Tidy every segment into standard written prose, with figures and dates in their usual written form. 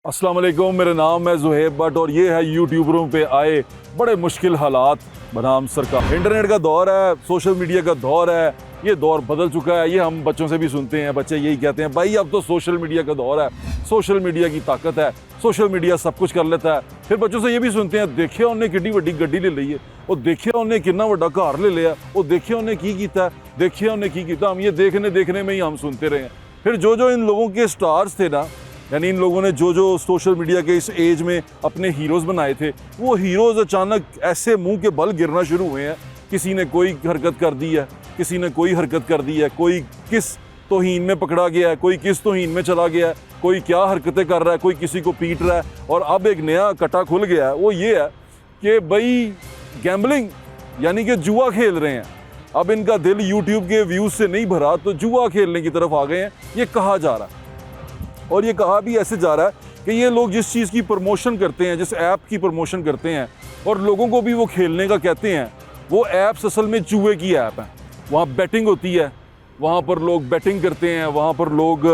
अस्सलाम वालेकुम, मेरा नाम है ज़ुहैब भट्ट और ये है यूट्यूबरों पे आए बड़े मुश्किल हालात बनाम सरकार। इंटरनेट का दौर है, सोशल मीडिया का दौर है, ये दौर बदल चुका है। ये हम बच्चों से भी सुनते हैं, बच्चे यही कहते हैं भाई अब तो सोशल मीडिया का दौर है, सोशल मीडिया की ताकत है, सोशल मीडिया सब कुछ कर लेता है। फिर बच्चों से ये भी सुनते हैं देखिए उन्हें कितनी वड्डी गड्डी ले ली है, और देखिए उन्हें कितना वड्डा घर ले लिया, और देखिए उन्हें की कीता है, देखिए उन्हें की कीता। हम ये देखने में ही हम सुनते रहे हैं। फिर जो इन लोगों के स्टार्स थे ना, यानी इन लोगों ने जो सोशल मीडिया के इस एज में अपने हीरोज़ बनाए थे, वो हीरोज़ अचानक ऐसे मुंह के बल गिरना शुरू हुए हैं। किसी ने कोई हरकत कर दी है, किसी ने कोई हरकत कर दी है, कोई किस तौहीन में पकड़ा गया है, कोई किस तौहीन में चला गया है, कोई क्या हरकतें कर रहा है, कोई किसी को पीट रहा है। और अब एक नया कटा खुल गया है, वो ये है कि भाई गैम्बलिंग यानी कि जुआ खेल रहे हैं। अब इनका दिल यूट्यूब के व्यूज़ से नहीं भरा तो जुआ खेलने की तरफ आ गए हैं, ये कहा जा रहा है। और ये कहा भी ऐसे जा रहा है कि ये लोग जिस चीज़ की प्रमोशन करते हैं, जिस ऐप की प्रमोशन करते हैं और लोगों को भी वो खेलने का कहते हैं, वो ऐप्स असल में जुए की ऐप हैं। वहाँ बैटिंग होती है, वहाँ पर लोग बैटिंग करते हैं, वहाँ पर लोग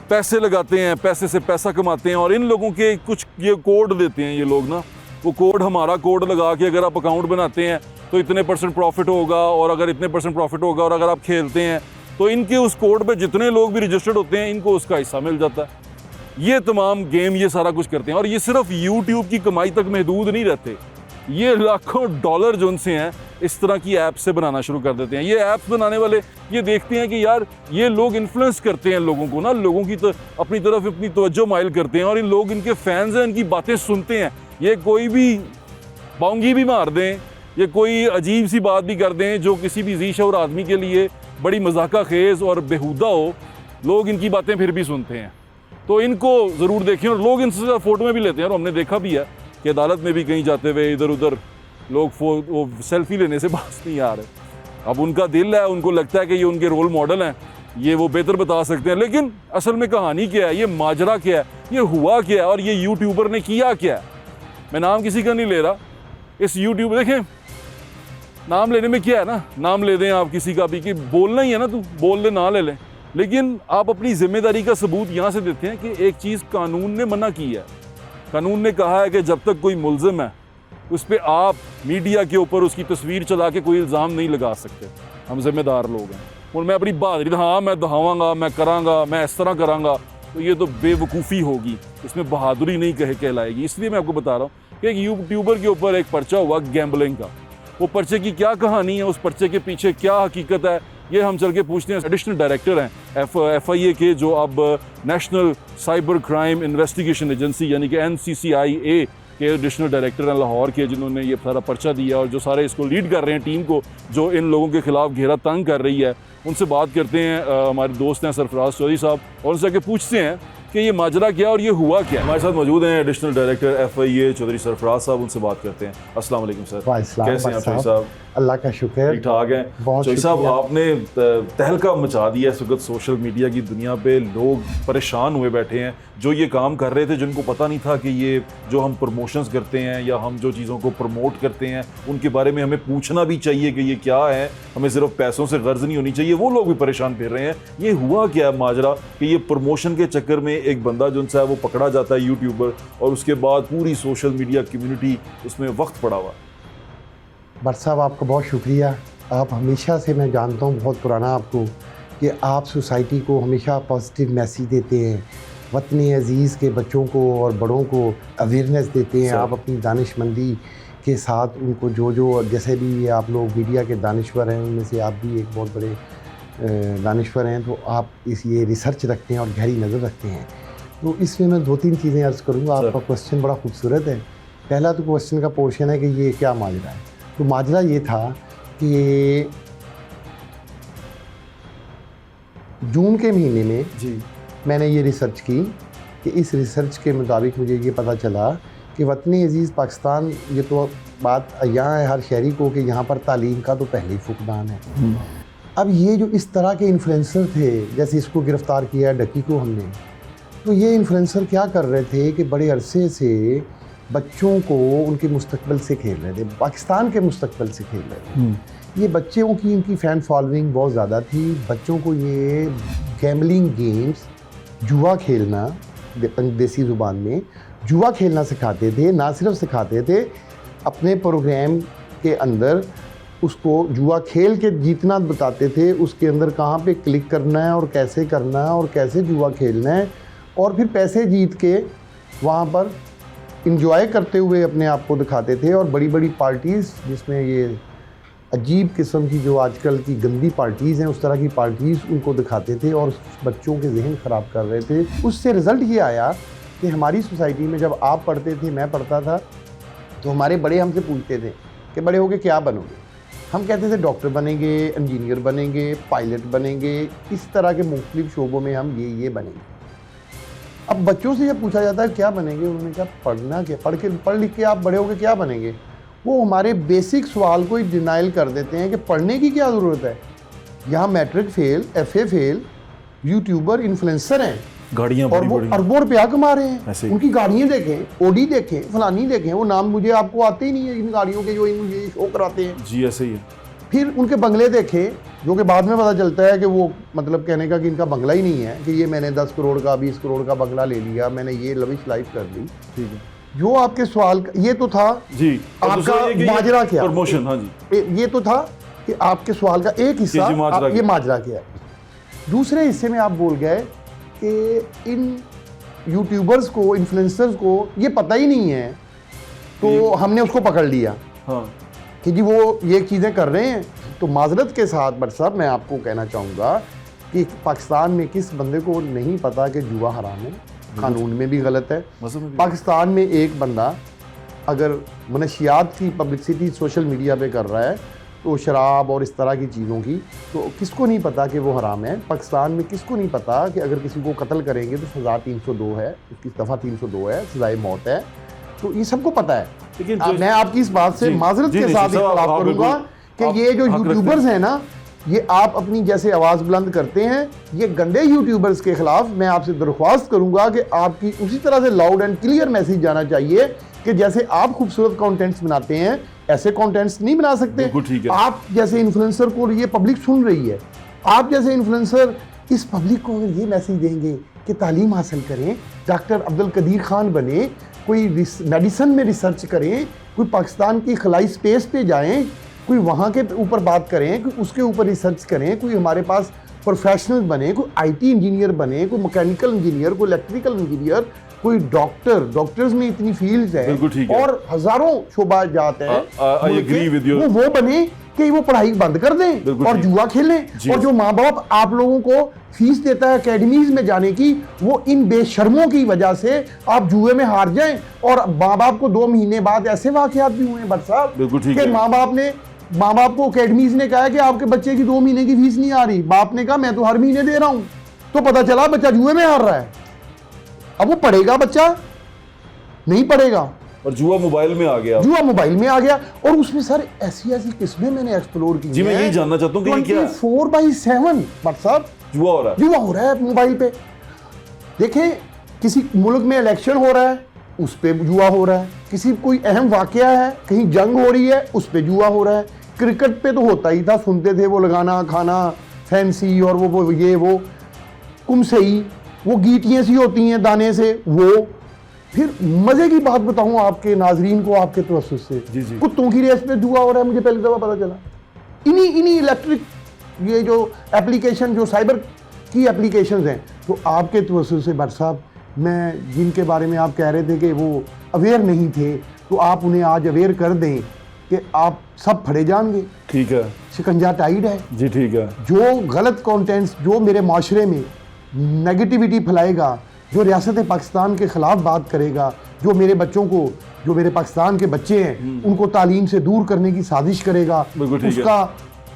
पैसे लगाते हैं, पैसे से पैसा कमाते हैं। और इन लोगों के कुछ ये कोड देते हैं ये लोग ना, वो कोड हमारा कोड लगा के अगर आप अकाउंट बनाते हैं तो इतने % प्रॉफिट होगा, और अगर इतने % प्रॉफिट होगा, और अगर आप खेलते हैं तो इनके उस कोड पे जितने लोग भी रजिस्टर्ड होते हैं इनको उसका हिस्सा मिल जाता है। ये तमाम गेम ये सारा कुछ करते हैं। और ये सिर्फ यूट्यूब की कमाई तक महदूद नहीं रहते, ये लाखों डॉलर जो उनसे हैं इस तरह की ऐप से बनाना शुरू कर देते हैं। ये ऐप्स बनाने वाले ये देखते हैं कि यार ये लोग इन्फ्लुएंस करते हैं लोगों को ना, लोगों की तो अपनी तरफ अपनी तवज्जो माइल करते हैं, और इन लोग इनके फैंस हैं, इनकी बातें सुनते हैं। ये कोई भी बाउंगी भी मार दें, ये कोई अजीब सी बात भी कर दें जो किसी भी ज़ी शऊर आदमी के लिए बड़ी मजाका खेज़ और बेहुदा हो, लोग इनकी बातें फिर भी सुनते हैं। तो इनको ज़रूर देखें, और लोग इनसे फ़ोटो में भी लेते हैं। और हमने देखा भी है कि अदालत में भी कहीं जाते हुए इधर उधर लोग वो सेल्फ़ी लेने से बाज नहीं आ रहे। अब उनका दिल है, उनको लगता है कि ये उनके रोल मॉडल हैं, ये वो बेहतर बता सकते हैं। लेकिन असल में कहानी क्या है, ये माजरा क्या है, ये हुआ क्या है, और ये यूट्यूबर ने किया क्या है। मैं नाम किसी का नहीं ले रहा, इस यूट्यूब देखें नाम लेने में क्या है ना, नाम ले दें आप किसी का भी कि बोलना ही है ना, तू बोल ले ना ले लें। लेकिन आप अपनी जिम्मेदारी का सबूत यहाँ से देते हैं कि एक चीज़ कानून ने मना की है। कानून ने कहा है कि जब तक कोई मुल्ज़िम है उस पर आप मीडिया के ऊपर उसकी तस्वीर चला के कोई इल्ज़ाम नहीं लगा सकते। हम जिम्मेदार लोग हैं, और मैं अपनी बहादुरी हाँ मैं दहावांगा, मैं करांगा, मैं इस तरह करांगा, तो ये तो बेवकूफ़ी होगी, इसमें बहादुरी नहीं कहलाएगी। इसलिए मैं आपको बता रहा हूँ कि एक यूट्यूबर के ऊपर एक पर्चा हुआ गैम्बलिंग का। वो पर्चे की क्या कहानी है, उस पर्चे के पीछे क्या हकीकत है, ये हम चल के पूछते हैं। एडिशनल डायरेक्टर हैं FIA के, जो अब national cyber crime investigation agency यानी कि NCCIA के एडिशनल डायरेक्टर हैं लाहौर के, जिन्होंने ये सारा पर्चा दिया और जो सारे इसको लीड कर रहे हैं टीम को, जो इन लोगों के खिलाफ घेरा तंग कर रही है। उनसे बात करते हैं, हमारे दोस्त हैं सरफराज चौधरी साहब, और उनसे आके पूछते हैं कि ये माजरा क्या और ये हुआ क्या। हमारे साथ मौजूद हैं additional director FIA Chaudhry Sarfaraz sahab, उनसे बात करते हैं। अस्सलाम वालेकुम सर, कैसे हैं आप चौधरी साहब? अल्लाह का शुक्र, ठीक ठाक हैं। चौधरी साहब, आपने तहलका मचा दिया इस वक्त सोशल मीडिया की दुनिया पे। लोग परेशान हुए बैठे हैं, जो ये काम कर रहे थे, जिनको पता नहीं था कि ये जो हम प्रमोशंस करते हैं या हम जो चीज़ों को प्रमोट करते हैं उनके बारे में हमें पूछना भी चाहिए कि ये क्या है, हमें सिर्फ पैसों से गर्ज नहीं होनी चाहिए, वो लोग भी परेशान फिर रहे हैं। ये हुआ क्या माजरा कि ये प्रमोशन के चक्कर में एक बंदा जो है वो पकड़ा जाता है यूट्यूबर, और उसके बाद पूरी सोशल मीडिया कम्युनिटी उसमें वक्त पड़ा हुआ। भट्ट साहब आपका बहुत शुक्रिया। आप हमेशा से, मैं जानता हूँ बहुत पुराना आपको, कि आप सोसाइटी को हमेशा पॉजिटिव मैसेज देते हैं, वतन अज़ीज़ के बच्चों को और बड़ों को अवेयरनेस देते हैं। आप अपनी दानिशमंदी के साथ उनको जो जैसे भी आप लोग मीडिया के दानिश्वर हैं, उनमें से आप भी एक बहुत बड़े दानिश्वर हैं, तो आप ये रिसर्च रखते हैं और गहरी नज़र रखते हैं। तो इसमें मैं 2-3 चीज़ें अर्ज़ करूँगा। आपका क्वेश्चन बड़ा खूबसूरत है। पहला तो क्वेश्चन का पोर्शन है कि ये क्या माजरा है। तो माजरा ये था कि जून के महीने में जी मैंने ये रिसर्च की, कि इस रिसर्च के मुताबिक मुझे ये पता चला कि वतन अज़ीज़ पाकिस्तान, ये तो बात यहाँ है हर शहरी को कि यहाँ पर तालीम का तो पहले ही फुकदान है। अब ये जो इस तरह के इन्फ्लुएंसर थे, जैसे इसको गिरफ़्तार किया डकी को हमने, तो ये इन्फ्लुएंसर क्या कर रहे थे कि बड़े अरसे से बच्चों को उनके मुस्तकबिल से खेल रहे थे, पाकिस्तान के मुस्तकबिल से खेल रहे थे। ये बच्चों की इनकी फ़ैन फॉलोइंग बहुत ज़्यादा थी। बच्चों को ये गैम्बलिंग गेम्स, जुआ खेलना देसी ज़ुबान में जुआ खेलना सिखाते थे। ना सिर्फ सिखाते थे, अपने प्रोग्राम के अंदर उसको जुआ खेल के जीतना बताते थे, उसके अंदर कहाँ पे क्लिक करना है और कैसे करना है और कैसे जुआ खेलना है, और फिर पैसे जीत के वहाँ पर इंजॉय करते हुए अपने आप को दिखाते थे। और बड़ी बड़ी पार्टीज़, जिसमें ये अजीब किस्म की जो आजकल की गंदी पार्टीज़ हैं, उस तरह की पार्टीज़ उनको दिखाते थे और बच्चों के जहन ख़राब कर रहे थे। उससे रिज़ल्ट ये आया कि हमारी सोसाइटी में जब आप पढ़ते थे, मैं पढ़ता था, तो हमारे बड़े हमसे पूछते थे कि बड़े होके क्या बनोगे। हम कहते थे डॉक्टर बनेंगे, इंजीनियर बनेंगे, पायलट बनेंगे, इस तरह के मुख्तलिफ शोबों में हम ये बनेंगे। अब बच्चों से जब पूछा जाता है क्या बनेंगे, उन्होंने कहा पढ़ना क्या, पढ़ लिख के आप बड़े होके क्या बनेंगे। वो हमारे बेसिक सवाल को ही डिनाइल कर देते हैं कि पढ़ने की क्या ज़रूरत है। यहाँ matric fail, FA fail YouTuber influencer हैं, गाड़ियाँ और वो अरबों रुपया कमा रहे हैं। ऐसे ही। उनकी गाड़ियाँ देखें, ओडी देखें, फलानी देखें, वो नाम मुझे आपको आते ही नहीं है इन गाड़ियों के जो ये शो कराते हैं। जी ऐसे ही है। फिर उनके बंगले देखें, जो कि बाद में पता चलता है कि वो मतलब कहने का कि इनका बंगला ही नहीं है, कि ये मैंने 10 करोड़ का 20 करोड़ का बंगला ले लिया, मैंने ये लविश लाइफ कर ली। ठीक है। जो आपके सवाल ये तो था जी, आपका माजरा क्या, प्रमोशन। हाँ जी, ये तो था कि आपके सवाल का एक हिस्सा ये माजरा क्या है। दूसरे हिस्से में आप बोल गए कि इन यूट्यूबर्स को, इन्फ्लुएंसर्स को ये पता ही नहीं है, तो हमने उसको पकड़ लिया। हाँ, कि जी वो ये चीज़ें कर रहे हैं। तो माजरत के साथ बट साहब मैं आपको कहना चाहूँगा कि पाकिस्तान में किस बंदे को नहीं पता कि जुआ हराम है, कानून में भी गलत है। पाकिस्तान में एक बंदा अगर मनशियात की पब्लिसिटी सोशल मीडिया पे कर रहा है, तो शराब और इस तरह की चीज़ों की, तो किसको नहीं पता कि वो हराम है। पाकिस्तान में किसको नहीं पता कि अगर किसी को कत्ल करेंगे तो सज़ा 302 है, उसकी दफ़ा 302 है, सज़ाए मौत है। तो ये सबको पता है। लेकिन मैं आपकी इस बात से माजरत के साथ इख्तिलाफ करूँगा कि ये जो यूट्यूबर्स हैं ना, ये आप अपनी जैसे आवाज़ बुलंद करते हैं, ये गंदे यूट्यूबर्स के ख़िलाफ़ मैं आपसे दरख्वास्त करूँगा कि आपकी उसी तरह से लाउड एंड क्लियर मैसेज जाना चाहिए कि जैसे आप खूबसूरत कंटेंट्स बनाते हैं, ऐसे कंटेंट्स नहीं बना सकते। आप जैसे इन्फ्लुएंसर को ये पब्लिक सुन रही है, आप जैसे इन्फ्लुएंसर इस पब्लिक को अगर ये मैसेज देंगे कि तालीम हासिल करें, डॉक्टर अब्दुल कदीर खान बने, कोई मेडिसन में रिसर्च करें, कोई पाकिस्तान की खलाई स्पेस पे जाएं, कोई वहाँ के ऊपर बात करें, कोई उसके ऊपर रिसर्च करें, कोई हमारे पास प्रोफेशनल बने, कोई IT इंजीनियर बने, कोई मैकेनिकल इंजीनियर, कोई इलेक्ट्रिकल इंजीनियर, कोई डॉक्टर्स में इतनी फील्ड्स हैं और हज़ारों शोबा जाते हैं, वो बने कि वो पढ़ाई बंद कर दें और जुआ खेलें। और जो माँ बाप आप लोगों को फीस देता है एकेडमीज में जाने की, वो इन बेशर्मों की वजह से आप जुए में हार जाएं। और माँ बाप को 2 महीने बाद ऐसे वाकयात भी हुए हैं भट्ट साहब कि माँ बाप को एकेडमीज ने कहा कि आपके बच्चे की 2 महीने की फीस नहीं आ रही, बाप ने कहा मैं तो हर महीने दे रहा हूं, तो पता चला बच्चा जुए में हार रहा है। अब वो पढ़ेगा बच्चा? नहीं पढ़ेगा। और जुआ मोबाइल में आ गया, जुआ मोबाइल में आ गया। और उसमें सर ऐसी किस्में मैंने एक्सप्लोर की। जी मैं यही जानना चाहता हूँ कि क्या 24/7 भट्ट साहब जुआ हो रहा है मोबाइल पे। देखें, किसी मुल्क में इलेक्शन हो रहा है, उस पे जुआ हो रहा है। किसी कोई अहम वाकया है, कहीं जंग हो रही है, उस पे जुआ हो रहा है। क्रिकेट पे तो होता ही था, सुनते थे वो लगाना खाना फैंसी और वो ये वो कुमसई, वो गीटियाँ सी होती हैं दाने से। वो फिर मज़े की बात बताऊँ आपके नाजरीन को, आपके तवस्सुस से, कुत्तों की रेस पे जुआ हो रहा है, मुझे पहली दफ़ा पता चला। इन्हीं इलेक्ट्रिक ये जो एप्लीकेशन, जो साइबर की एप्लीकेशंस हैं, तो आपके तवस्सुस से भट्ट साहब, मैं जिनके बारे में आप कह रहे थे कि वो अवेयर नहीं थे, तो आप उन्हें आज अवेयर कर दें कि आप सब फड़े जाएंगे। ठीक है, शिकंजा टाइट है जी। ठीक है, जो गलत कंटेंट्स जो मेरे माशरे में नेगेटिविटी फैलाएगा, जो रियासत पाकिस्तान के ख़िलाफ़ बात करेगा, जो मेरे बच्चों को, जो मेरे पाकिस्तान के बच्चे हैं उनको तालीम से दूर करने की साजिश करेगा, उसका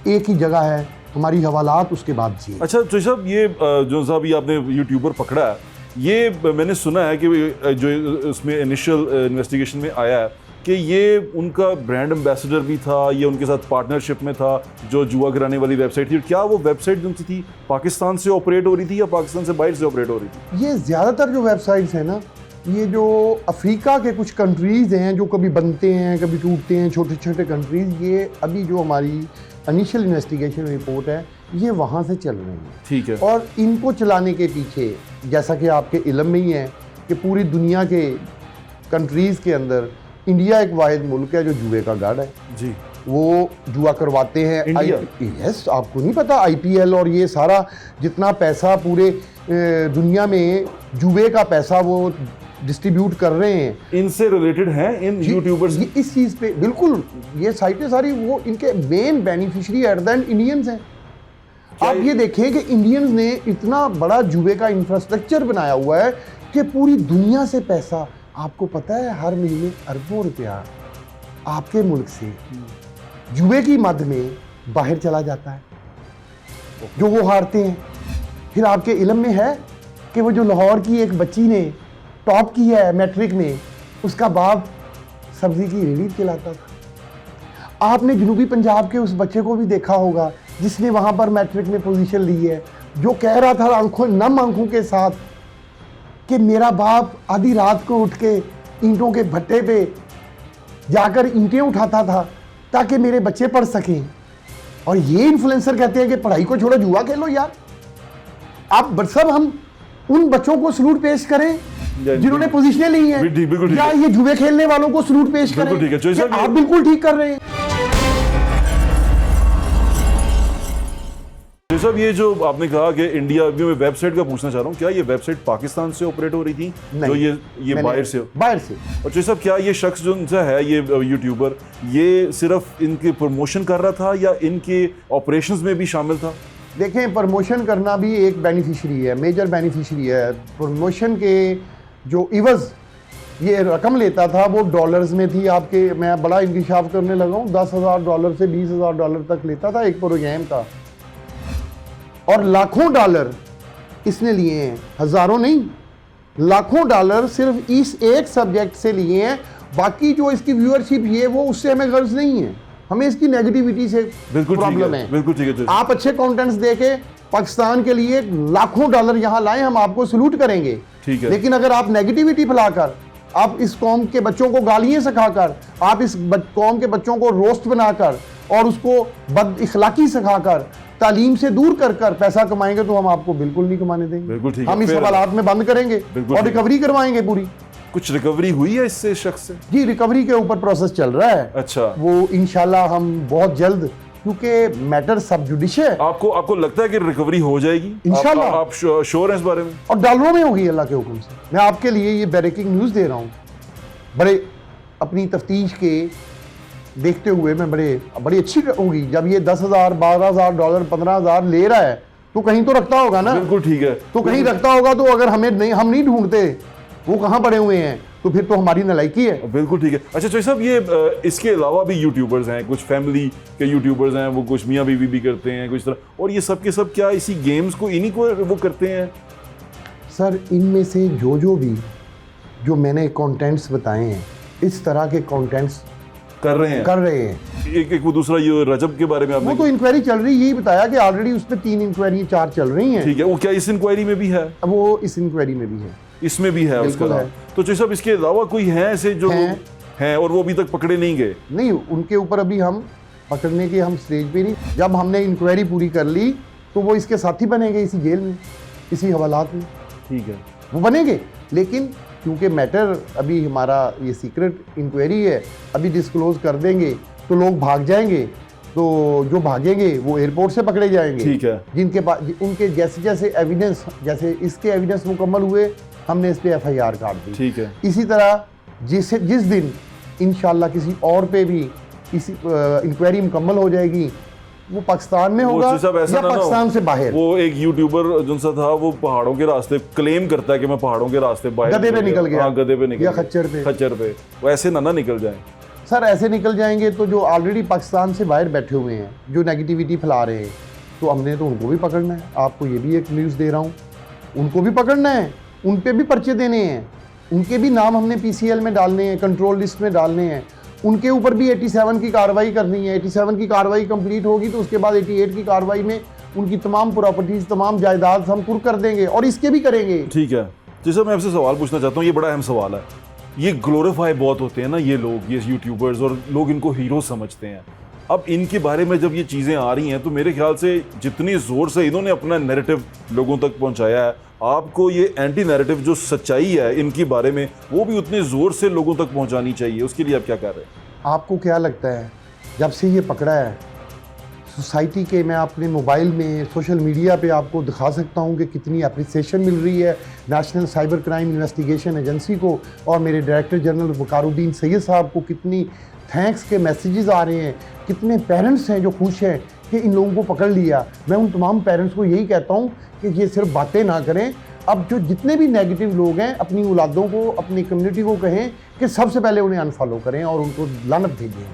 एक ही जगह है, हमारी हवालात, उसके बाद जी। अच्छा तो साहब, ये जो साहब ये आपने यूट्यूबर पकड़ा है, ये मैंने सुना है कि जो उसमें इनिशियल इन्वेस्टिगेशन में आया है कि ये उनका ब्रांड एम्बेसडर भी था, ये उनके साथ पार्टनरशिप में था जो जुआ कराने वाली वेबसाइट थी। क्या वो वेबसाइट जो थी पाकिस्तान से ऑपरेट हो रही थी या पाकिस्तान से बाहर से ऑपरेट हो रही थी? ये ज़्यादातर जो वेबसाइट्स हैं ना, ये जो अफ्रीका के कुछ कंट्रीज़ हैं जो कभी बनते हैं कभी टूटते हैं, छोटे छोटे कंट्रीज़, ये अभी जो हमारी इनिशियल इन्वेस्टिगेशन रिपोर्ट है ये वहाँ से चल रही है। ठीक है। और इनको चलाने के पीछे, जैसा कि आपके इल्म में ही है कि पूरी दुनिया के कंट्रीज़ के अंदर इंडिया एक वाहिद मुल्क है जो जुए का गढ़ है जी। वो जुआ करवाते हैं। इंडिया? यस, आपको नहीं पता आईपीएल और ये सारा जितना पैसा पूरे दुनिया में जुए का पैसा वो डिस्ट्रीब्यूट कर रहे हैं। इनसे रिलेटेड हैं इन यूट्यूबर्स? ये इस चीज़ पे बिल्कुल, ये साइटें सारी वो इनके main beneficiary at the end Indians हैं। आप ये देखें कि इंडियंस ने इतना बड़ा जुए का इंफ्रास्ट्रक्चर बनाया हुआ है कि पूरी दुनिया से पैसा, आपको पता है हर महीने अरबों रुपया आपके मुल्क से जुए की मद में बाहर चला जाता है, जो वो हारते हैं। फिर आपके इल्म में है कि वो जो लाहौर की एक बच्ची ने टॉप किया है मैट्रिक में, उसका बाप सब्जी की रेहड़ी चलाता था। आपने जनूबी पंजाब के उस बच्चे को भी देखा होगा जिसने वहाँ पर मैट्रिक में पोजीशन ली है, जो कह रहा था नम आंखों के साथ कि मेरा बाप आधी रात को उठ के ईंटों के भट्टे पे जाकर ईंटें उठाता था ताकि मेरे बच्चे पढ़ सकें। और ये इन्फ्लुएंसर कहते हैं कि पढ़ाई को छोड़ो जुआ खेलो। यार आप सब हम उन बच्चों को सलूट पेश करें जिन्होंने पोजीशनें ली हैं, या ये जुए खेलने वालों को सलूट पेश करें? आप बिल्कुल ठीक कर रहे हैं। साहब ये जो आपने कहा कि इंडिया में वेबसाइट का पूछना चाह रहा हूँ, क्या ये वेबसाइट पाकिस्तान से ऑपरेट हो रही थी? जो ये बाहर से? और जो साहब क्या ये शख्स जो है ये यूट्यूबर, ये सिर्फ इनके प्रमोशन कर रहा था या इनके ऑपरेशंस में भी शामिल था? देखें, प्रमोशन करना भी एक बेनिफिशियरी है, मेजर बेनिफिशियरी है। प्रमोशन के जो इवज़ ये रकम लेता था वो डॉलर्स में थी। आपके मैं बड़ा इंकशाफ करने लगा हूँ, $10,000 से $20,000 तक लेता था एक प्रोग्राम का, और लाखों डॉलर इसने लिए हैं, हज़ारों नहीं, लाखों डॉलर सिर्फ इस एक सब्जेक्ट से लिए हैं। बाकी जो इसकी व्यूअरशिप ये वो उससे हमें गर्ज नहीं है, हमें इसकी नेगेटिविटी से प्रॉब्लम है। बिल्कुल ठीक है। आप अच्छे कंटेंट्स देके पाकिस्तान के लिए लाखों डॉलर यहाँ लाएं, हम आपको सलूट करेंगे, ठीक है। लेकिन अगर आप नेगेटिविटी फैलाकर, आप इस कौम के बच्चों को गालियाँ सिखाकर, आप इस कौम के बच्चों को रोस्ट बनाकर और उसको बद इखलाकी सिखाकर तालीम से दूर कर कर पैसा कमाएंगे तो हम आपको बिल्कुल नहीं कमाने देंगे। बिल्कुल ठीक है। हम इस हालात में बंद करेंगे और रिकवरी करवाएंगे पूरी। कुछ रिकवरी हुई है इससे शख्स से? जी, रिकवरी के ऊपर प्रोसेस चल रहा है। अच्छा, वो इंशाल्लाह हम बहुत जल्द, क्योंकि मैटर सब जुडिशियल है। आपको लगता है कि रिकवरी हो जाएगी इंशाल्लाह? आप श्योर हैं इस बारे में? और डॉलरों में होगी अल्लाह के हुक्म से। मैं आपके लिए ये ब्रेकिंग न्यूज़ दे रहा हूँ, बड़े अपनी तफ्तीश के देखते हुए मैं बड़ी अच्छी होगी। जब ये $10,000, $12,000, $15,000 ले रहा है तो कहीं तो रखता होगा ना। बिल्कुल ठीक है। तो कहीं रखता होगा, तो अगर हम नहीं ढूंढते वो कहाँ पड़े हुए हैं, तो फिर तो हमारी नालायकी है। बिल्कुल ठीक है। अच्छा चौधरी साहब, ये इसके अलावा भी यूट्यूबर्स हैं, कुछ फैमिली के यूट्यूबर्स हैं, वो कुछ मियाँ बीवी भी करते हैं कुछ तरह, और ये सब के सब क्या इसी गेम्स को इन्हीं को वो करते हैं? सर, इनमें से जो मैंने कंटेंट्स बताए हैं, इस तरह के कंटेंट्स कर रहे हैं। एक वो दूसरा ये रजब के बारे में आपने, वो तो इंक्वायरी चल रही है, यही बताया कि ऑलरेडी उस पर 3 इंक्वायरी 4 चल रही हैं। ठीक है। वो क्या इस इंक्वायरी में भी है? वो इस इंक्वायरी में भी है, इसमें भी है उसका नाम। तो चौधरी साहब, इसके अलावा कोई है ऐसे जो हैं और वो अभी तक पकड़े नहीं गए? नहीं, उनके ऊपर अभी हम पकड़ने के हम स्टेज पे नहीं। जब हमने इंक्वायरी पूरी कर ली तो वो इसके साथी बनेंगे इसी जेल में, इसी हवालात में। ठीक है, वो बनेंगे। लेकिन क्योंकि मैटर अभी हमारा ये सीक्रेट इंक्वायरी है, अभी डिस्क्लोज कर देंगे तो लोग भाग जाएंगे, तो जो भागेंगे वो एयरपोर्ट से पकड़े जाएंगे। ठीक है। जिनके पास उनके जैसे एविडेंस, जैसे इसके एविडेंस मुकम्मल हुए, हमने इस पे FIR काट दी। ठीक है। इसी तरह जिस दिन इंशाल्लाह किसी और पे भी इसी इंक्वायरी मुकम्मल हो जाएगी, वो पाकिस्तान में होगा या पाकिस्तान से बाहर। वो एक यूट्यूबर जो सा था, वो पहाड़ों के रास्ते क्लेम करता है कि मैं पहाड़ों के रास्ते बाहर गधे पे निकल गया। हाँ, गधे पे निकल या खच्चर पे। वो ऐसे ना निकल जाए। सर, ऐसे निकल जाएंगे तो जो ऑलरेडी पाकिस्तान से बाहर बैठे हुए हैं, जो नेगेटिविटी फैला रहे हैं, तो हमने तो उनको भी पकड़ना है। आपको ये भी एक न्यूज़ दे रहा हूँ, उनको भी पकड़ना है, उन पे भी पर्चे देने हैं, उनके भी नाम हमने PCL में डालने हैं, कंट्रोल लिस्ट में डालने हैं, उनके ऊपर भी 87 की कार्रवाई करनी है। 87 की कार्रवाई कंप्लीट होगी तो उसके बाद 88 की कार्रवाई में उनकी तमाम प्रॉपर्टीज़, तमाम जायदाद हम कुर्क कर देंगे, और इसके भी करेंगे। ठीक है। जैसे मैं आपसे सवाल पूछना चाहता हूँ, ये बड़ा अहम सवाल है। ये ग्लोरीफाई बहुत होते हैं ना ये लोग, ये यूट्यूबर्स, और लोग इनको हीरो समझते हैं। अब इनके बारे में जब ये चीज़ें आ रही हैं तो मेरे ख्याल से जितनी ज़ोर से इन्होंने अपना नैरेटिव लोगों तक पहुंचाया है, आपको ये एंटी नैरेटिव जो सच्चाई है इनके बारे में वो भी उतने ज़ोर से लोगों तक पहुंचानी चाहिए, उसके लिए आप क्या कर रहे हैं? आपको क्या लगता है जब से ये पकड़ा है सोसाइटी के, मैं अपने मोबाइल में सोशल मीडिया पे आपको दिखा सकता हूँ कि कितनी अप्रिसिएशन मिल रही है national cyber crime investigation agency को और मेरे डायरेक्टर जनरल वकारुद्दीन सैयद साहब को कितनी थैंक्स के मैसेजेस आ रहे हैं, कितने पेरेंट्स हैं जो खुश हैं कि इन लोगों को पकड़ लिया। मैं उन तमाम पेरेंट्स को यही कहता हूँ कि ये सिर्फ बातें ना करें, अब जो जितने भी नेगेटिव लोग हैं अपनी औलादों को, अपनी कम्युनिटी को कहें कि सबसे पहले उन्हें अनफॉलो करें और उनको लानत भेजें,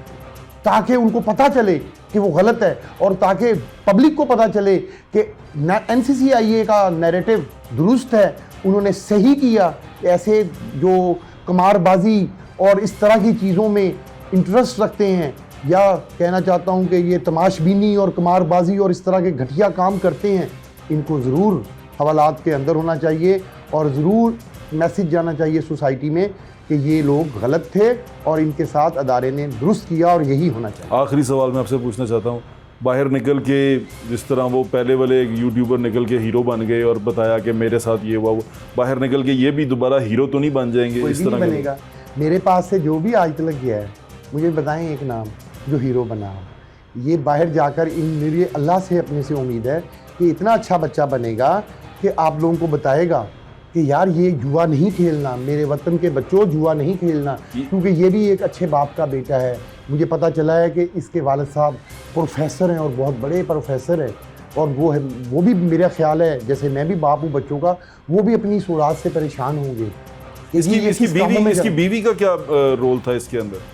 ताकि उनको पता चले कि वो गलत है और ताकि पब्लिक को पता चले कि NCCIA का नैरेटिव दुरुस्त है, उन्होंने सही किया। ऐसे जो कमारबाजी और इस तरह की चीज़ों में इंटरेस्ट रखते हैं या कहना चाहता हूं कि ये तमाशबीनी और कमारबाजी और इस तरह के घटिया काम करते हैं, इनको ज़रूर हवालात के अंदर होना चाहिए और ज़रूर मैसेज जाना चाहिए सोसाइटी में कि ये लोग गलत थे और इनके साथ अदारे ने दुरुस्त किया और यही होना चाहिए। आखिरी सवाल मैं आपसे पूछना चाहता हूँ, बाहर निकल के जिस तरह वो पहले वाले एक यूट्यूबर निकल के हीरो बन गए और बताया कि मेरे साथ ये हुआ, वो बाहर निकल के ये भी दोबारा हीरो तो नहीं बन जाएंगे? कोई इस भी तरह नहीं बनेगा। मेरे पास से जो भी आज तक गया है मुझे बताएं एक नाम जो हीरो बना हो। ये बाहर जाकर इन मेरी अल्लाह से अपने से उम्मीद है कि इतना अच्छा बच्चा बनेगा कि आप लोगों को बताएगा कि यार ये जुआ नहीं खेलना, मेरे वतन के बच्चों जुआ नहीं खेलना, क्योंकि ये भी एक अच्छे बाप का बेटा है। मुझे पता चला है कि इसके वालिद साहब प्रोफेसर हैं और बहुत बड़े प्रोफेसर हैं और वो भी मेरा ख्याल है जैसे मैं भी बाप हूँ बच्चों का, वो भी अपनी इस औलाद से परेशान होंगे। इसकी बीवी का क्या रोल था इसके अंदर?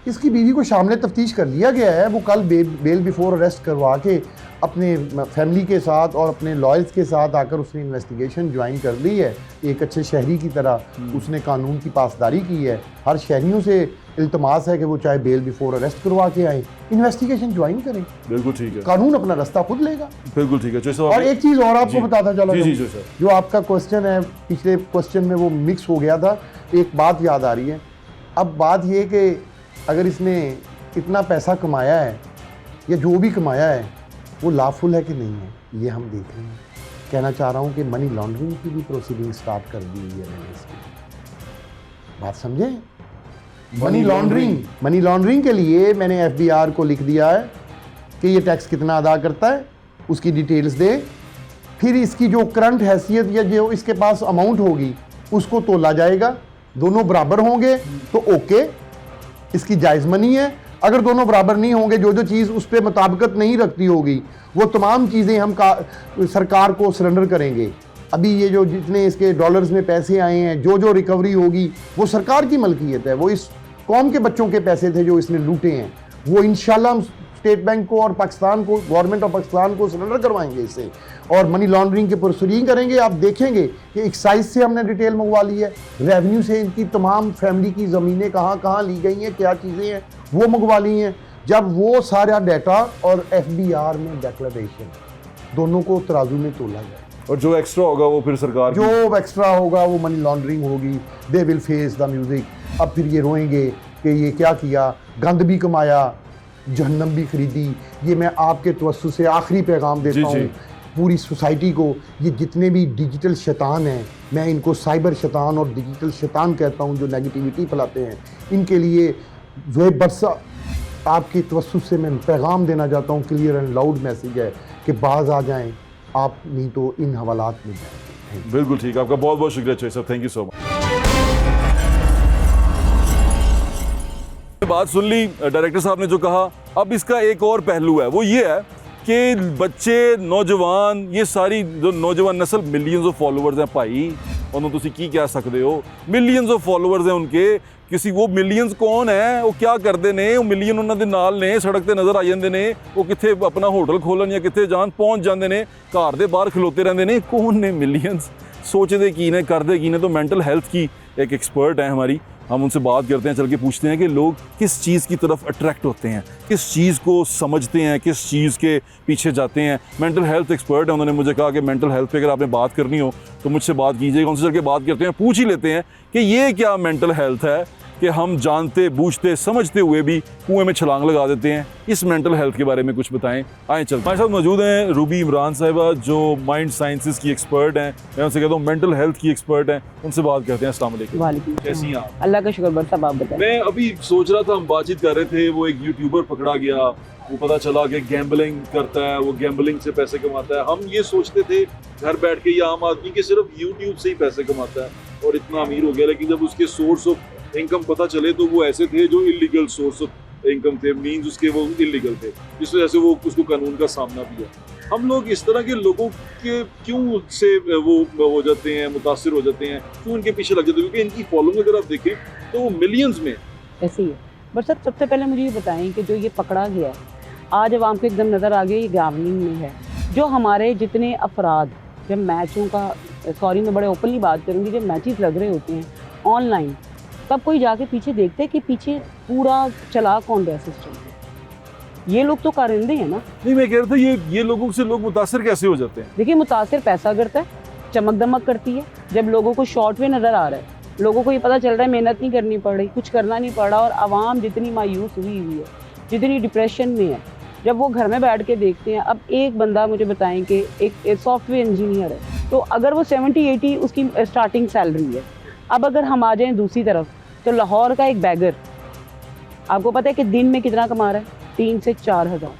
इसकी बीवी को शामिल तफ्तीश कर लिया गया है। वो कल बेल बिफोर अरेस्ट करवा के अपने फैमिली के साथ और अपने लॉयर्स के साथ आकर उसने इन्वेस्टिगेशन ज्वाइन कर ली है। एक अच्छे शहरी की तरह उसने कानून की पासदारी की है। हर शहरियों से इल्तमास है कि वो चाहे बेल बिफोर अरेस्ट करवा के आए, इन्वेस्टिगेशन ज्वाइन करें। बिल्कुल ठीक है, कानून अपना रास्ता खुद लेगा। बिल्कुल ठीक है। और एक चीज़ और आपको बताता चला, जो आपका क्वेश्चन है पिछले क्वेश्चन में वो मिक्स हो गया था, एक बात याद आ रही है। अब बात ये कि अगर इसने इतना पैसा कमाया है या जो भी कमाया है वो लॉफुल है कि नहीं है, ये हम देख रहे हैं। कहना चाह रहा हूँ कि मनी लॉन्ड्रिंग की भी प्रोसीडिंग स्टार्ट कर दी हुई है मैंने इसकी। बात समझे? मनी लॉन्ड्रिंग के लिए मैंने FBI को लिख दिया है कि ये टैक्स कितना अदा करता है, उसकी डिटेल्स दे। फिर इसकी जो करंट हैसियत या जो इसके पास अमाउंट होगी उसको तोला जाएगा, दोनों बराबर होंगे तो ओके, इसकी जायज़ मनी है। अगर दोनों बराबर नहीं होंगे, जो जो चीज़ उस पर मुताबिकत नहीं रखती होगी, वो तमाम चीज़ें हम सरकार को सरेंडर करेंगे। अभी ये जो जितने इसके डॉलर्स में पैसे आए हैं, जो जो रिकवरी होगी वो सरकार की मलकियत है। वो इस कौम के बच्चों के पैसे थे जो इसने लूटे हैं, वो इंशाल्लाह हम स्टेट बैंक को और पाकिस्तान को, गवर्नमेंट ऑफ पाकिस्तान को सरेंडर करवाएंगे इससे और मनी लॉन्ड्रिंग के प्रोसीडिंग करेंगे। आप देखेंगे कि एक्साइज से हमने डिटेल मंगवा ली है, रेवेन्यू से इनकी तमाम फैमिली की ज़मीनें कहाँ कहाँ ली गई हैं, क्या चीज़ें हैं वो मंगवा ली हैं। जब वो सारा डाटा और FBI में डिक्लेरेशन दोनों को तराजू में तोला जाए और जो एक्स्ट्रा होगा वो फिर सरकार, जो एक्स्ट्रा होगा वो मनी लॉन्ड्रिंग होगी। They will face the music. अब फिर ये रोएंगे कि ये क्या किया, गंद भी कमाया, जहन्नम भी खरीदी। ये मैं आपके तवस्सुस से आखिरी पैगाम देता हूँ पूरी सोसाइटी को। ये जितने भी डिजिटल शैतान हैं, मैं इनको साइबर शैतान और डिजिटल शैतान कहता हूँ, जो नेगेटिविटी फैलाते हैं, इनके लिए ज़ोएब बरसा आपके तवस्सुस से मैं पैगाम देना चाहता हूँ। क्लियर एंड लाउड मैसेज है कि बाज़ आ जाएँ आप, नहीं तो इन हवालात में जाएंगे। बिल्कुल ठीक है, आपका बहुत बहुत शुक्रिया चोई साहब, थैंक यू सो मच। बात सुन ली डायरेक्टर साहब ने जो कहा। अब इसका एक और पहलू है, वो ये है कि बच्चे, नौजवान, ये सारी जो नौजवान नस्ल, मिलियंस ऑफ फॉलोअर्स हैं भाई, उन्होंने तुसी की कह सकते हो, मिलियंस ऑफ फॉलोअर्स हैं उनके। किसी वो मिलियंस कौन है, वो क्या करते ने, वो मिलियन उन्होंने नाल ने सड़क ते नज़र आ जाते ने, वो कितने अपना होटल खोलन या कितने जान पहुँच जाते ने, घर दे बाहर खलोते रहते ने। कौन ने मिलियंस, सोचते की ने, करते की ने। तो मेंटल हेल्थ की एक एक्सपर्ट है हमारी, हम उनसे बात करते हैं, चल के पूछते हैं कि लोग किस चीज़ की तरफ अट्रैक्ट होते हैं, किस चीज़ को समझते हैं, किस चीज़ के पीछे जाते हैं। मेंटल हेल्थ एक्सपर्ट है, उन्होंने मुझे कहा कि मेंटल हेल्थ पे अगर आपने बात करनी हो तो मुझसे बात कीजिएगा। उनसे चल के बात करते हैं, पूछ ही लेते हैं कि ये क्या मेंटल हेल्थ है कि हम जानते बूझते समझते हुए भी कुएं में छलांग लगा देते हैं। इस मेंटल हेल्थ के बारे में कुछ बताएं। आए चलते। हमारे साथ मौजूद हैं रूबी इमरान साहिबा, जो माइंड साइंसेस की एक्सपर्ट हैं। मैं उनसे कहता हूँ मेंटल हेल्थ की एक्सपर्ट हैं। उनसे बात करते हैं। अस्सलाम वालेकुम। वालेकुम। कैसी हैं आप? अल्लाह का शुक्र बस, सब आप बताएं। मैं अभी सोच रहा था, हम बातचीत कर रहे थे, वो एक यूट्यूबर पकड़ा गया, वो पता चला कि गैम्बलिंग करता है, वो गैम्बलिंग से पैसे कमाता है। हम ये सोचते थे घर बैठ के ये आम आदमी के सिर्फ यूट्यूब से ही पैसे कमाता है और इतना अमीर हो गया, लेकिन जब उसके सोर्स ऑफ इनकम पता चले तो वो ऐसे थे जो इलीगल सोर्स ऑफ इनकम थे, मीन्स उसके वो इलीगल थे, जिस वजह से वो उसको कानून का सामना भी है। हम लोग इस तरह के लोगों के क्यों से वो हो जाते हैं, मुतासिर हो जाते हैं, क्यों इनके पीछे लग जाते हैं? क्योंकि इनकी फॉलोइंग अगर आप देखें तो वो मिलियंस में ऐसे ही है। बस सर, सबसे पहले मुझे ये बताएं कि जो ये पकड़ा गया है, आज अब आपको एकदम नज़र आ गया ये गैम्बलिंग में है। जो हमारे जितने अफराद जब मैचों का, सॉरी मैं बड़े ओपनली बात करूँगी, जब मैचेस लग रहे होते हैं ऑनलाइन, तब कोई जाके पीछे देखते हैं कि पीछे पूरा चला कौन रहा सिस्टम। ये लोग तो कारिंदे हैं ना। नहीं, मैं कह रहा था ये लोगों से लोग मुतासिर कैसे हो जाते हैं? देखिए, मुतासिर पैसा करता है, चमक दमक करती है। जब लोगों को शॉर्ट वे नज़र आ रहा है, लोगों को ये पता चल रहा है मेहनत नहीं करनी पड़ रही, कुछ करना नहीं पड़ रहा, और आवाम जितनी मायूस हुई है, जितनी डिप्रेशन में है, जब वो घर में बैठ के देखते हैं। अब एक बंदा मुझे बताएं कि एक सॉफ्टवेयर इंजीनियर है, तो अगर वो 70-80 उसकी स्टार्टिंग सैलरी है। अब अगर हम आ जाएं दूसरी तरफ, तो लाहौर का एक बैगर, आपको पता है कि दिन में कितना कमा रहा है? 3 से 4 हज़ार।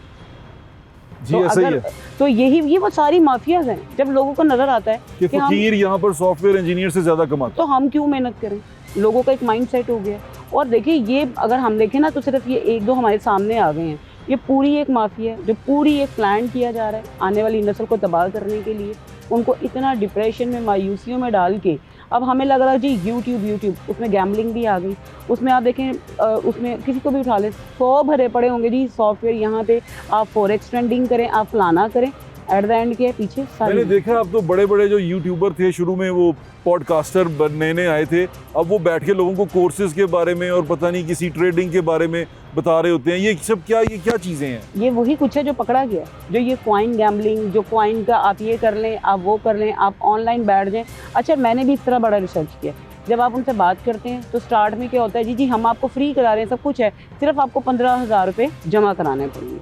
जी, तो ऐसा ही है तो ये वो सारी माफियाज हैं। जब लोगों को नजर आता है कि फकीर यहाँ पर सॉफ्टवेयर इंजीनियर से ज्यादा कमाता, तो हम क्यों मेहनत करें? लोगों का एक माइंड सेट हो गया। और देखिए, ये अगर हम देखें ना, तो सिर्फ ये 1-2 हमारे सामने आ गए हैं। ये पूरी एक माफिया है, जो पूरी एक प्लान किया जा रहा है आने वाली नस्ल को तबाह करने के लिए, उनको इतना डिप्रेशन में, मायूसियों में डाल के। अब हमें लग रहा है जी यूट्यूब उसमें गैम्बलिंग भी आ गई। उसमें आप देखें, उसमें किसी को भी उठा ले, 100 भरे पड़े होंगे जी सॉफ्टवेयर, यहाँ पे आप फॉरेक्स ट्रेडिंग करें, आप फलाना करें, एट द एंड के पीछे मैंने देखा अब तो बड़े बड़े जो यूट्यूबर थे, शुरू में वो पॉडकास्टर बनने आए थे, अब वो बैठ के लोगों को कोर्सेज के बारे में और पता नहीं किसी ट्रेडिंग के बारे में बता रहे होते हैं। ये सब क्या चीज़ें हैं? ये वही कुछ है जो पकड़ा गया, जो ये कॉइन गैम्बलिंग, जो कॉइन का आप ये कर लें, आप वो कर लें, आप ऑनलाइन बैठ जाएं। अच्छा, मैंने भी इस तरह बड़ा रिसर्च किया। जब आप उनसे बात करते हैं तो स्टार्ट में क्या होता है, जी हम आपको फ्री करा रहे हैं, सब कुछ है, सिर्फ आपको 15,000 रुपये जमा कराने पड़ेंगे।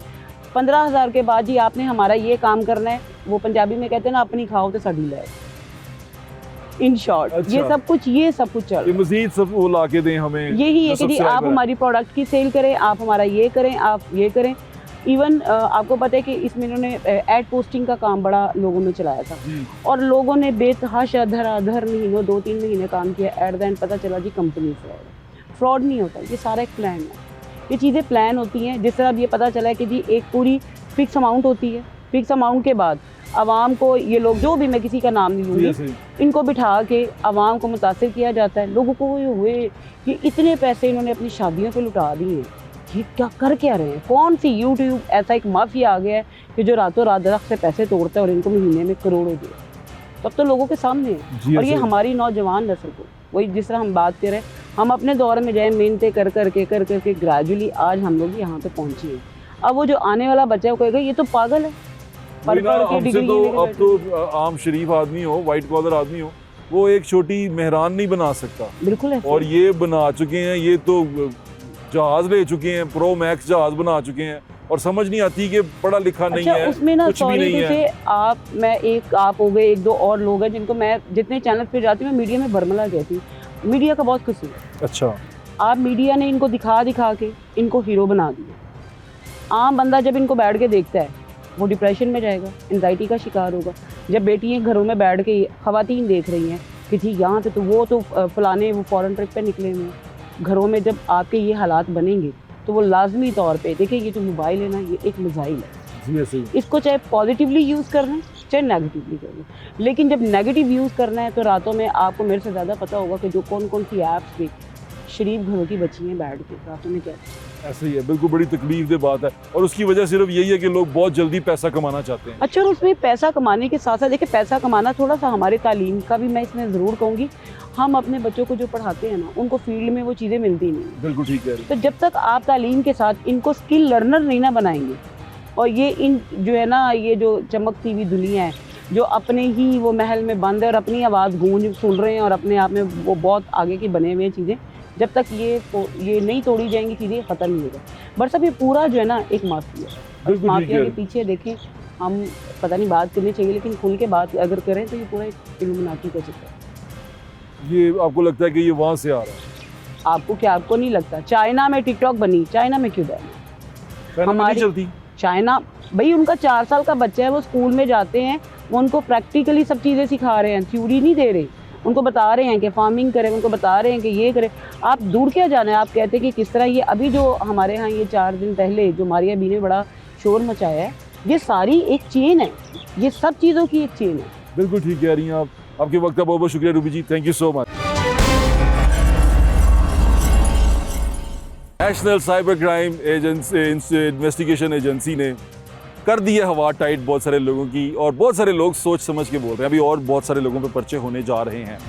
15,000 के बाद जी आपने हमारा ये काम करना है, वो पंजाबी में कहते हैं ना, अपनी खाओ तो सड़ी लाए। इन शॉर्ट, अच्छा। ये सब कुछ चल, मजीद सब वो ला के दें हमें। यही है कि जी आप हमारी प्रोडक्ट की सेल करें, आप हमारा ये करें, आप ये करें। इवन आपको पता है कि इसमें इन्होंने एड पोस्टिंग का काम बड़ा लोगों में चलाया था, और लोगों ने बेतहाशा धराधर महीनों 2-3 महीने काम किया। एट द एंड पता चला जी कंपनी फ्रॉड नहीं होता, ये सारा एक प्लान है। ये चीज़ें प्लान होती हैं। जिस तरह अब ये पता चला है कि जी एक पूरी फिक्स अमाउंट होती है, फिक्स अमाउंट के बाद आवाम को, ये लोग जो भी, मैं किसी का नाम नहीं लूँगी, इनको बिठा के आवाम को मुतासिर किया जाता है। लोगों को ये हुए कि इतने पैसे इन्होंने अपनी शादियों पे लुटा दिए, ये क्या रहे हैं? कौन सी यूट्यूब ऐसा एक माफिया आ गया है कि जो रातों रात दरख्त से पैसे तोड़ता है और इनको महीने में करोड़ों दे, तब तो लोगों के सामने है। और ये हमारी नौजवान नस्ल को, वही जिस तरह हम बात करें, हम अपने दौर में जाए मेहनतें कर करके ग्रेजुअली आज हम लोग यहाँ पे पहुँचे हैं। अब वो जो आने वाला बच्चा है, वो कहेगा ये तो पागल है, पढ़ के डिग्री। तो अब तो आम शरीफ आदमी हो, वाइट कॉलर आदमी हो, वो एक छोटी मेहरान नहीं बना सकता। बिल्कुल है। और ये बना चुके हैं, ये तो जहाज ले चुके हैं, प्रो मैक्स जहाज बना चुके हैं, और समझ नहीं आती कि पढ़ा लिखा नहीं है, उसमें ना, कुछ भी नहीं है। आप हो गए, 1-2 और लोग हैं जिनको मैं जितने चैनल पे जाती हूँ, मैं मीडिया में बरमला कहती हूँ। मीडिया का बहुत कसूर है। अच्छा, आप मीडिया ने इनको दिखा के इनको हीरो बना दिया। आम बंदा जब इनको बैठ के देखता है, वो डिप्रेशन में जाएगा, एंजाइटी का शिकार होगा। जब बेटियाँ घरों में बैठ के ख़वातीन देख रही हैं कि जी यहाँ पे तो वो तो फलाने वो फॉरेन ट्रिप पे निकले हुए हैं, घरों में जब आपके ये हालात बनेंगे, तो वो लाजमी तौर पे देखिए, ये जो मोबाइल है ना, ये एक मिसाइल है। इसको चाहे पॉजिटिवली यूज़ करना है, चाहे नेगेटिवली करना है। लेकिन जब नेगेटिव यूज़ करना है, तो रातों में आपको मेरे से ज़्यादा पता होगा कि जो कौन सी ऐप्स पे शरीफ घरों की बच्चियाँ बैठ के रातों में क्या, ऐसे ही है। बिल्कुल बड़ी तकलीफ दे बात है, और उसकी वजह सिर्फ यही है कि लोग बहुत जल्दी पैसा कमाना चाहते हैं। अच्छा, और उसमें पैसा कमाने के साथ साथ देखिए, पैसा कमाना थोड़ा सा हमारे तालीम का भी मैं इसमें ज़रूर कहूँगी। हम अपने बच्चों को जो पढ़ाते हैं ना, उनको फील्ड में वो चीज़ें मिलती नहीं। बिल्कुल ठीक है। तो जब तक आप तालीम के साथ इनको स्किल लर्नर नहीं ना बनाएंगे, और ये इन जो है ना, ये जो चमकती हुई दुनिया है, जो अपने ही वो महल में बंद है और अपनी आवाज़ गूंज सुन रहे हैं और अपने आप में वो बहुत आगे की बने हुए चीज़ें, जब तक ये नहीं तोड़ी जाएंगी चीज़ें, ख़त्म नहीं होगा। बट सब ये पूरा जो है ना एक माफिया है, और इस बिल्कुल ठीक माफिया है। के पीछे देखें हम, पता नहीं बात करनी चाहिए, लेकिन खुल के बात अगर करें तो ये पूरा एक इल्यूमिनाटी का चित्र है। ये आपको लगता है कि ये वहाँ से आ रहा है? आपको क्या, आपको नहीं लगता? चाइना में टिकटॉक बनी, चाइना में क्यों बैन? चाइना में नहीं हमारी- चलती? चाइना भाई, उनका 4 साल का बच्चा है, वो स्कूल में जाते हैं, वो उनको प्रैक्टिकली सब चीज़ें सिखा रहे हैं, थ्योरी नहीं दे रहे। उनको बता रहे हैं कि फार्मिंग करें, उनको बता रहे हैं कि ये करें। आप दूर क्या जाना है, आप कहते हैं कि किस तरह ये अभी जो हमारे यहाँ ये 4 दिन पहले जो मारिया बी ने बड़ा शोर मचाया है, ये सारी एक चेन है, ये सब चीज़ों की एक चेन है। बिल्कुल ठीक कह रही हैं आप। आपके वक्त का बहुत बहुत शुक्रिया Ruby ji, thank you so much. National cyber crime agency investigation agency ने कर दी है हवा टाइट बहुत सारे लोगों की, और बहुत सारे लोग सोच समझ के बोल रहे हैं। अभी और बहुत सारे लोगों पे पर्चे होने जा रहे हैं,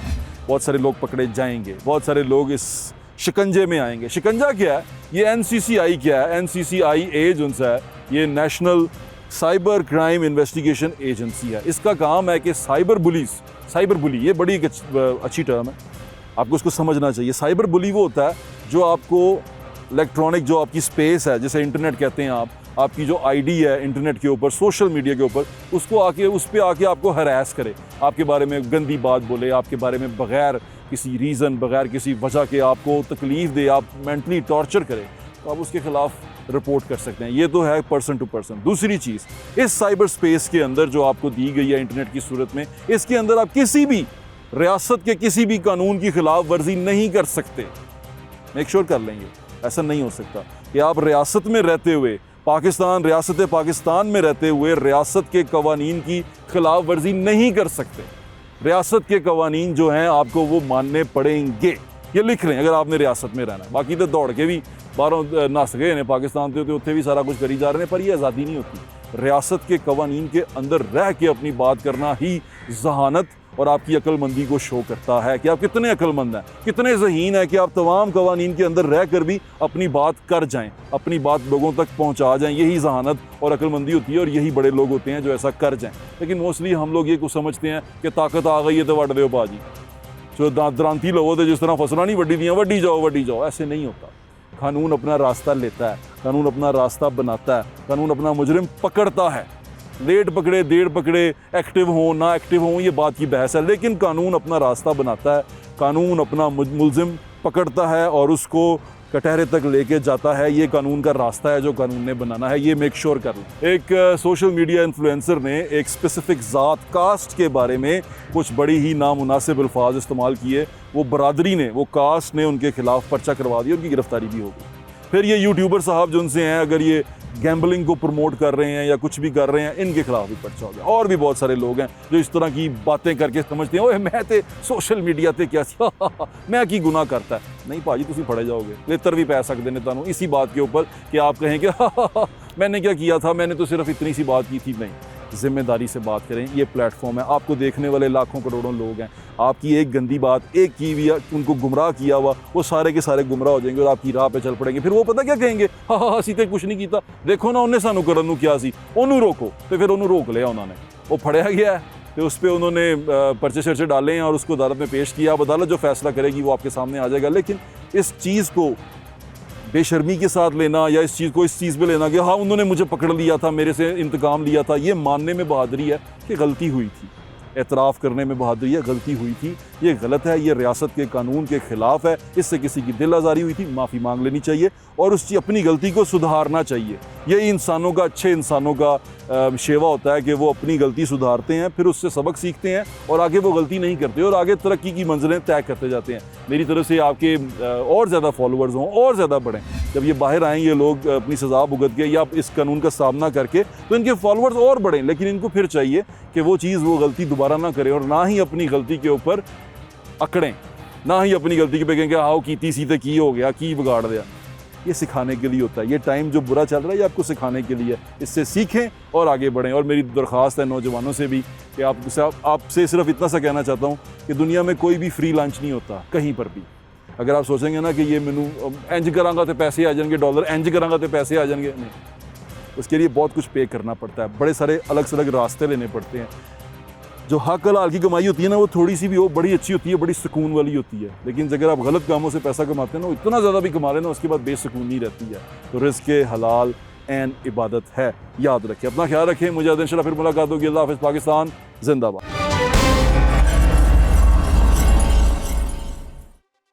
बहुत सारे लोग पकड़े जाएंगे, बहुत सारे लोग इस शिकंजे में आएंगे। शिकंजा क्या है? ये NCCI क्या है? NCCI जो है ये national cyber crime investigation agency है। इसका काम है कि साइबर बुली, ये बड़ी एक अच्छी टर्म है, आपको इसको समझना चाहिए। साइबर बुली वो होता है जो आपको इलेक्ट्रॉनिक, जो आपकी स्पेस है, जैसे इंटरनेट कहते हैं आपकी जो आईडी है इंटरनेट के ऊपर, सोशल मीडिया के ऊपर, उसको आके उस पर आके आपको हरास करे, आपके बारे में गंदी बात बोले, आपके बारे में बगैर किसी रीज़न, बगैर किसी वजह के आपको तकलीफ़ दे, आप मेंटली टॉर्चर करें, तो आप उसके ख़िलाफ़ रिपोर्ट कर सकते हैं। ये तो है पर्सन टू पर्सन। दूसरी चीज़, इस साइबर स्पेस के अंदर जो आपको दी गई है इंटरनेट की सूरत में, इसके अंदर आप किसी भी रियासत के किसी भी कानून की खिलाफ वर्जी नहीं कर सकते। मेक श्योर कर लेंगे, ऐसा नहीं हो सकता कि आप रियासत में रहते हुए, रियासत पाकिस्तान में रहते हुए रियासत के कवानीन की खिलाफ वर्जी नहीं कर सकते। रियासत के कवानीन जो हैं आपको वो मानने पड़ेंगे, ये लिख लें अगर आपने रियासत में रहना है। बाकी तो दौड़ के भी बाहरों नस गए ने पाकिस्तान के उत्थे भी सारा कुछ करी जा रहे हैं, पर ये आज़ादी नहीं होती। रियासत के कवानीन के अंदर रह के अपनी बात करना ही जहानत और आपकी अक्लमंदी को शो करता है कि आप कितने अक्लमंद हैं, कितने ज़हीन हैं कि आप तमाम कवानीन के अंदर रह कर भी अपनी बात कर जाएं, अपनी बात लोगों तक पहुंचा जाएं। यही जहानत और अक्लमंदी होती है, और यही बड़े लोग होते हैं जो ऐसा कर जाएं। लेकिन मोस्टली हम लोग ये कुछ समझते हैं कि ताकत आ गई है तो वड दो बाजी, जो दांती लोगों तो जिस तरह फसला नहीं वड्डी दियाँ, वड्डी जाओ। ऐसे नहीं होता। कानून अपना रास्ता लेता है, कानून अपना रास्ता बनाता है, कानून अपना मुजरिम पकड़ता है। लेट पकड़े, देर पकड़े, एक्टिव हों ना एक्टिव हों, ये बात की बहस है, लेकिन कानून अपना रास्ता बनाता है, कानून अपना मुलजिम पकड़ता है और उसको कटहरे तक लेके जाता है। ये कानून का रास्ता है जो कानून ने बनाना है, ये मेक श्योर कर लें। एक सोशल मीडिया इन्फ्लुएंसर ने एक स्पेसिफिक ज़ात, कास्ट के बारे में कुछ बड़ी ही नामुनासिब अल्फाज इस्तेमाल किए। वो बरादरी ने, वो कास्ट ने उनके खिलाफ पर्चा करवा दिया, उनकी गिरफ्तारी भी हो गई। फिर ये यूट्यूबर साहब जो उनसे हैं, अगर ये गैम्बलिंग को प्रमोट कर रहे हैं या कुछ भी कर रहे हैं, इनके खिलाफ भी पर्चा हो गया। और भी बहुत सारे लोग हैं जो इस तरह की बातें करके समझते हैं ओए मैं तो सोशल मीडिया ते क्या मैं की गुनाह करता है। नहीं भाजी, तुम फड़े जाओगे, लेतर भी पै सकते हैं तुहानू इसी बात के ऊपर कि आप कहें कि मैंने क्या किया था, मैंने तो सिर्फ इतनी सी बात की थी। नहीं, जिम्मेदारी से बात करें। ये प्लेटफॉर्म है, आपको देखने वाले लाखों करोड़ों लोग हैं। आपकी एक गंदी बात, एक की भी उनको गुमराह किया हुआ, वो सारे के सारे गुमराह हो जाएंगे और आपकी राह पे चल पड़ेंगे। फिर वो पता क्या कहेंगे, हाँ असी तो कुछ नहीं किया, देखो ना उन्हें सानू करन नू क्या सी, ओनू रोको। तो फिर ओनू रोक लिया उन्होंने, वो फड़िया गया है, तो उस पर उन्होंने पर्चे शर्चे डाले हैं और उसको अदालत में पेश किया। अब अदालत जो फैसला करेगी वो आपके सामने आ जाएगा। लेकिन इस चीज़ को बेशर्मी के साथ लेना या इस चीज़ को इस चीज़ पे लेना कि हाँ उन्होंने मुझे पकड़ लिया था, मेरे से इंतकाम लिया था, ये मानने में बहादुरी है कि गलती हुई थी। एतराफ़ करने में बहादुरी है, गलती हुई थी, ये गलत है, ये रियासत के कानून के ख़िलाफ़ है, इससे किसी की दिल आज़ारी हुई थी, माफ़ी मांग लेनी चाहिए और उसकी अपनी गलती को सुधारना चाहिए। यही इंसानों का, अच्छे इंसानों का शेवा होता है कि वो अपनी गलती सुधारते हैं, फिर उससे सबक सीखते हैं और आगे वो गलती नहीं करते और आगे तरक्की की मंजिलें तय करते जाते हैं। मेरी तरफ से आपके और ज़्यादा फॉलोअर्स हों और ज़्यादा बढ़ें। जब ये बाहर आएँ ये लोग अपनी सज़ा भुगत के या इस कानून का सामना करके, तो इनके फॉलोअर्स और बढ़ें। लेकिन इनको फिर चाहिए कि वो चीज़, वो गलती दोबारा ना करें और ना ही अपनी गलती के ऊपर अकड़ें, ना ही अपनी गलती के पे कहेंगे आओ की सीधे की हो गया, की बिगाड़ दिया। ये सिखाने के लिए होता है। ये टाइम जो बुरा चल रहा है ये आपको सिखाने के लिए, इससे सीखें और आगे बढ़ें। और मेरी दरख्वास्त है नौजवानों से भी कि आपसे सिर्फ इतना सा कहना चाहता हूँ कि दुनिया में कोई भी फ्री लंच नहीं होता कहीं पर भी। अगर आप सोचेंगे ना कि ये मैनू इंज करांगा तो पैसे आ जाएंगे, डॉलर इंज करांगा तो पैसे आ जाएंगे, नहीं, उसके लिए बहुत कुछ पे करना पड़ता है, बड़े सारे अलग से अलग रास्ते लेने पड़ते हैं। जो हक हलाल की कमाई होती है ना, वो थोड़ी सी भी हो, बड़ी अच्छी होती है, बड़ी सुकून वाली होती है। लेकिन अगर आप गलत कामों से पैसा कमाते हैं ना, वो इतना ज़्यादा भी कमा लेना, उसके बाद बेसुकून नहीं रहती है। तो रिज़्क़ हलाल एन इबादत है, याद रखें। अपना ख्याल रखें। मुझे इंशाल्लाह फिर मुलाकात होगी। अल्लाह हाफ़िज़। पाकिस्तान जिंदाबाद।